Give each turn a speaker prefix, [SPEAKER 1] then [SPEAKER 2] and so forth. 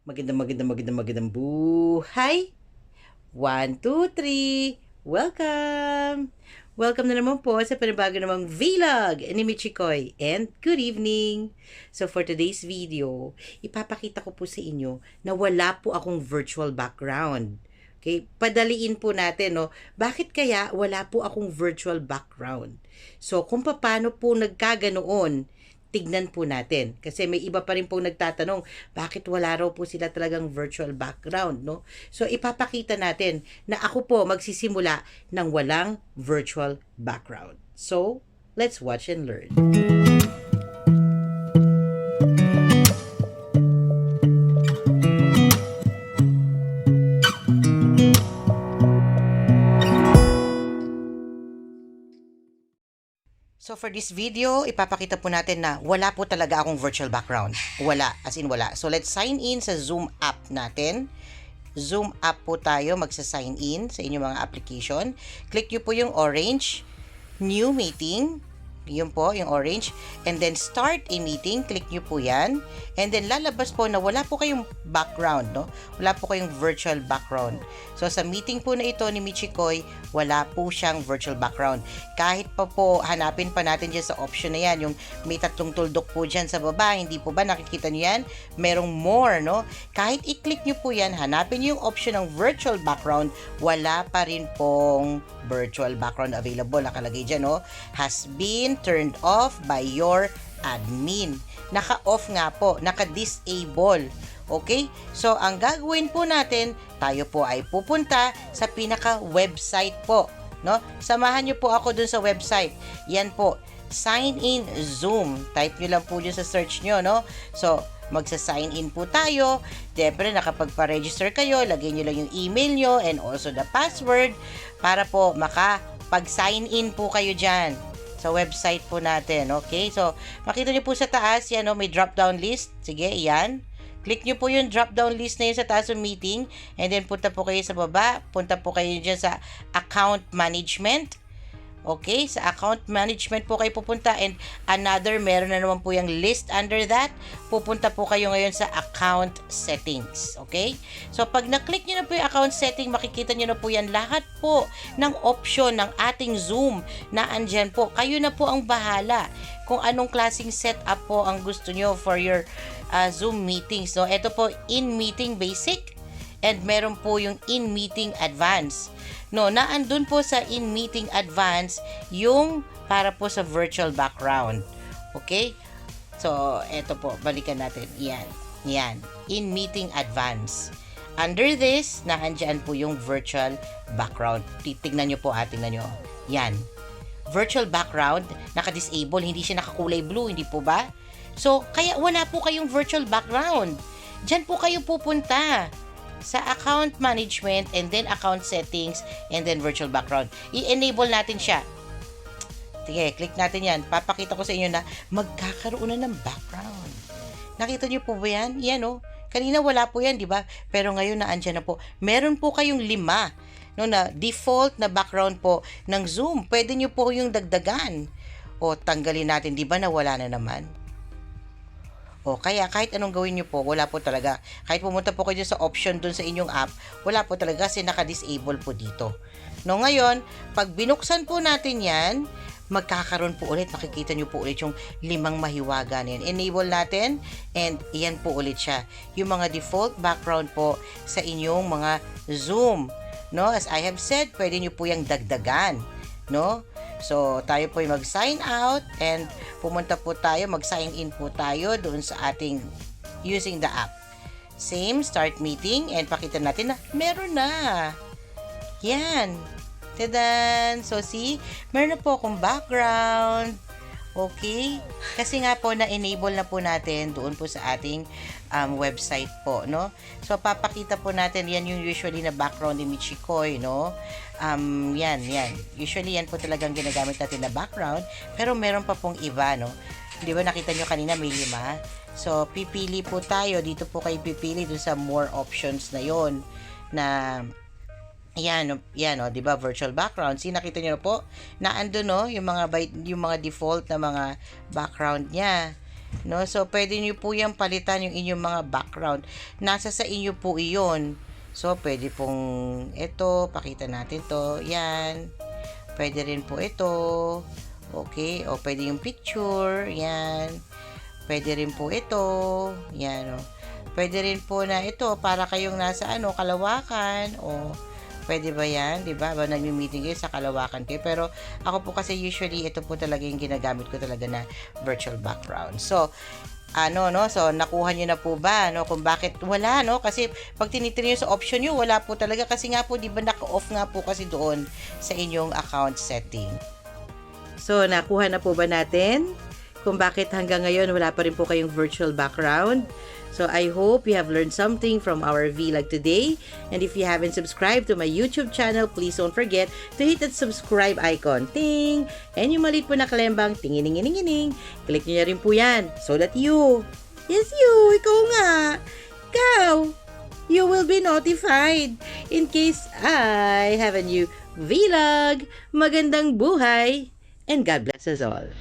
[SPEAKER 1] Magandang buhay! 1, 2, 3, welcome! Welcome na naman po sa panibago namang vlog ni Michikoy and good evening! So for today's video, ipapakita ko po sa inyo na wala po akong virtual background. Okay, padaliin po natin, no? Bakit kaya wala po akong virtual background? So kung paano po nagkaganoon, tignan po natin. Kasi may iba pa rin pong nagtatanong, bakit wala raw po sila talagang virtual background, no? So, ipapakita natin na ako po magsisimula ng walang virtual background. So, let's watch and learn. So for this video, ipapakita po natin na wala po talaga akong virtual background. Wala, as in wala. So let's sign in sa Zoom app natin. Zoom app po tayo, magsa-sign in sa inyong mga application. Click nyo po yung orange, new meeting. Yun po, yung orange. And then start a meeting, click nyo po yan. And then lalabas po na wala po kayong background, no? Wala po kayong virtual background. So sa meeting po na ito ni Michikoy, wala po siyang virtual background. Kahit pa po, hanapin pa natin dyan sa option na yan, yung may tatlong tuldok po dyan sa baba, hindi po ba nakikita nyo yan? Merong more, no? Kahit i-click nyo po yan, hanapin nyo yung option ng virtual background, wala pa rin pong virtual background available. Nakalagay dyan, no? Has been turned off by your admin. Naka-off nga po, naka-disable. Okay? So, ang gagawin po natin, tayo po ay pupunta sa pinaka-website po. No? Samahan nyo po ako dun sa website. Yan po, sign in Zoom. Type nyo lang po dyan sa search nyo, no? So, magsa-sign in po tayo. Siyempre, nakapagpa-register kayo, lagay nyo lang yung email nyo and also the password para po makapag-sign in po kayo dyan sa website po natin. Okay? So, makita nyo po sa taas, yan, no? May drop-down list. Sige, yan. Click nyo po yung drop-down list na yun sa taas ng meeting and then punta po kayo sa baba. Punta po kayo dyan sa account management. Okay, sa account management po kayo pupunta and another, meron na naman po yung list under that. Pupunta po kayo ngayon sa account settings. Okay? So, pag na-click nyo na po yung account setting, makikita nyo na po yan lahat po ng option ng ating Zoom na andyan po. Kayo na po ang bahala kung anong klaseng setup po ang gusto nyo for your Zoom meetings. So, ito po, in-meeting basic and meron po yung in-meeting advance. No, naandun po sa in-meeting advance yung para po sa virtual background. Okay? So, eto po, balikan natin. Yan. Yan. In-meeting advance. Under this, naandyan po yung virtual background. Titignan nyo po, tingnan nyo. Yan. Virtual background, naka-disable, hindi siya nakakulay blue, hindi po ba? So, kaya wala po kayong virtual background. Diyan po kayo pupunta sa account management and then account settings and then virtual background. I-enable natin siya. Sige, click natin yan. Papakita ko sa inyo na magkakaroon na ng background. Nakita niyo po ba yan? Yan, oh. Kanina wala po yan, di ba? Pero ngayon naandyan na po. Meron po kayong 5 no, na default na background po ng Zoom. Pwede niyo po yung dagdagan. O tanggalin natin, di ba, na wala na naman. O kaya kahit anong gawin nyo po, wala po talaga. Kahit pumunta po kayo sa option dun sa inyong app, wala po talaga kasi naka-disable po dito. No, ngayon, pag binuksan po natin yan, magkakaroon po ulit, makikita nyo po ulit yung 5 mahiwaga na yan. Enable natin, and yan po ulit siya. Yung mga default background po sa inyong mga Zoom. No, as I have said, pwede nyo po yung dagdagan. No? So, tayo po yung mag-sign out and pumunta po tayo, mag-sign in po tayo doon sa ating using the app. Same, start meeting and pakita natin na meron na. Yan. Tadan! So, see, meron na po akong background. Okay? Kasi nga po, na-enable na po natin doon po sa ating website po, no? So, papakita po natin, yan yung usually na background ni Michikoy, no? Yan. Usually, yan po talagang ginagamit natin na background, pero meron pa pong iba, no? Di ba, nakita nyo kanina may 5? So, pipili po tayo, dito po kayo pipili doon sa more options na yon na yan, oh, 'di ba, virtual background. Nakita niyo na po na ando, no, yung mga default na mga background niya. No? So, pwede nyo po yung palitan yung inyong mga background. Nasa sa inyo po iyon. So, pwede pong ito, pakita natin to. Yan. Pwede rin po ito. Okay. O, pwede yung picture. Yan. Pwede rin po ito. Yan. O. Pwede rin po na ito, para kayong nasa Kalawakan. O, pwede ba yan? Diba? Ba, nag-meeting kayo sa Kalawakan kayo. Pero, ako po kasi usually, ito po talaga yung ginagamit ko talaga na virtual background. So, so nakuha niyo na po ba kung bakit wala kasi pag tinitingnan niyo sa option niyo wala po talaga kasi nga po 'di ba naka-off nga po kasi doon sa inyong account setting. So nakuha na po ba natin kung bakit hanggang ngayon wala pa rin po kayong virtual background? So I hope you have learned something from our vlog today. And if you haven't subscribed to my YouTube channel, please don't forget to hit that subscribe icon. Ting! And yung maliit po na kalembang, tingining-ining-ining. Click nyo na rin po yan so that you, yes you, ikaw nga, you will be notified in case I have a new vlog. Magandang buhay and God bless us all.